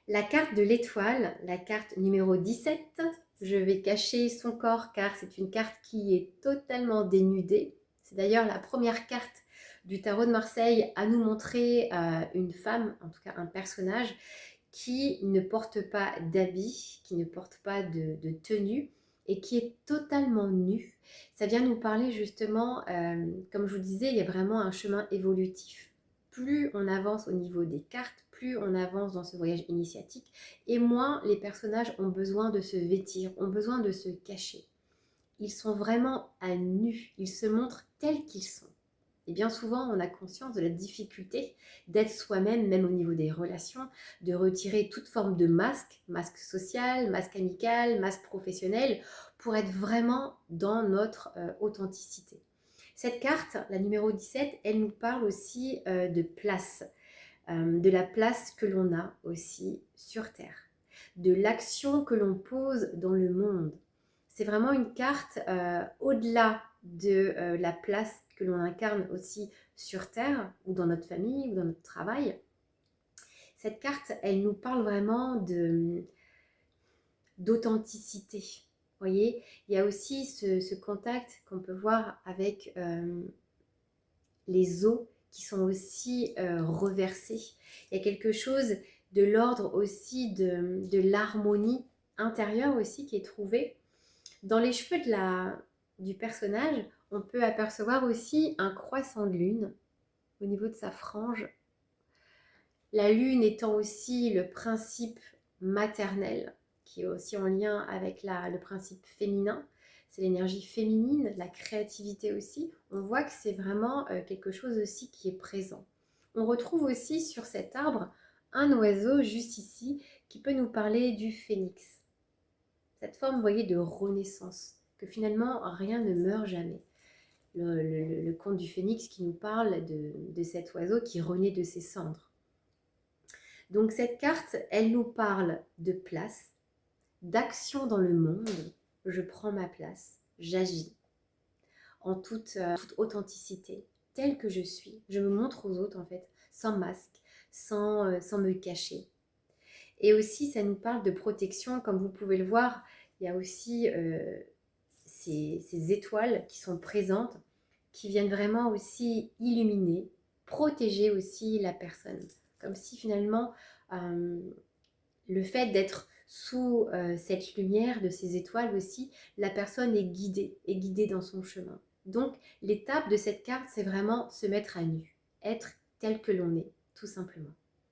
La carte de l'étoile, la carte numéro 17, je vais cacher son corps car c'est une carte qui est totalement dénudée. C'est d'ailleurs la première carte du tarot de Marseille à nous montrer une femme, en tout cas un personnage, qui ne porte pas d'habit, qui ne porte pas de tenue et qui est totalement nue. Ça vient nous parler justement, comme je vous disais, il y a vraiment un chemin évolutif. Plus on avance au niveau des cartes, plus on avance dans ce voyage initiatique, et moins les personnages ont besoin de se vêtir, ont besoin de se cacher. Ils sont vraiment à nu, ils se montrent tels qu'ils sont. Et bien souvent, on a conscience de la difficulté d'être soi-même, même au niveau des relations, de retirer toute forme de masque, masque social, masque amical, masque professionnel, pour être vraiment dans notre authenticité. Cette carte, la numéro 17, elle nous parle aussi de place, de la place que l'on a aussi sur Terre, de l'action que l'on pose dans le monde. C'est vraiment une carte au-delà de la place que l'on incarne aussi sur Terre, ou dans notre famille, ou dans notre travail. Cette carte, elle nous parle vraiment d'authenticité. Vous voyez, il y a aussi ce contact qu'on peut voir avec les eaux qui sont aussi reversées. Il y a quelque chose de l'ordre aussi de l'harmonie intérieure aussi qui est trouvée. Dans les cheveux du personnage, on peut apercevoir aussi un croissant de lune au niveau de sa frange. La lune étant aussi le principe maternel, qui est aussi en lien avec le principe féminin. C'est l'énergie féminine, la créativité aussi. On voit que c'est vraiment quelque chose aussi qui est présent. On retrouve aussi sur cet arbre un oiseau juste ici qui peut nous parler du phénix. Cette forme, vous voyez, de renaissance, que finalement rien ne meurt jamais. Le conte du phénix qui nous parle de cet oiseau qui renaît de ses cendres. Donc cette carte, elle nous parle de place, d'action dans le monde. Je prends ma place, j'agis en toute authenticité, telle que je suis. Je me montre aux autres en fait, sans masque, sans me cacher. Et aussi, ça nous parle de protection. Comme vous pouvez le voir, il y a aussi ces étoiles qui sont présentes, qui viennent vraiment aussi illuminer, protéger aussi la personne. Comme si finalement, le fait d'être sous cette lumière de ces étoiles aussi, la personne est guidée dans son chemin. Donc, l'étape de cette carte, c'est vraiment se mettre à nu, être tel que l'on est, tout simplement.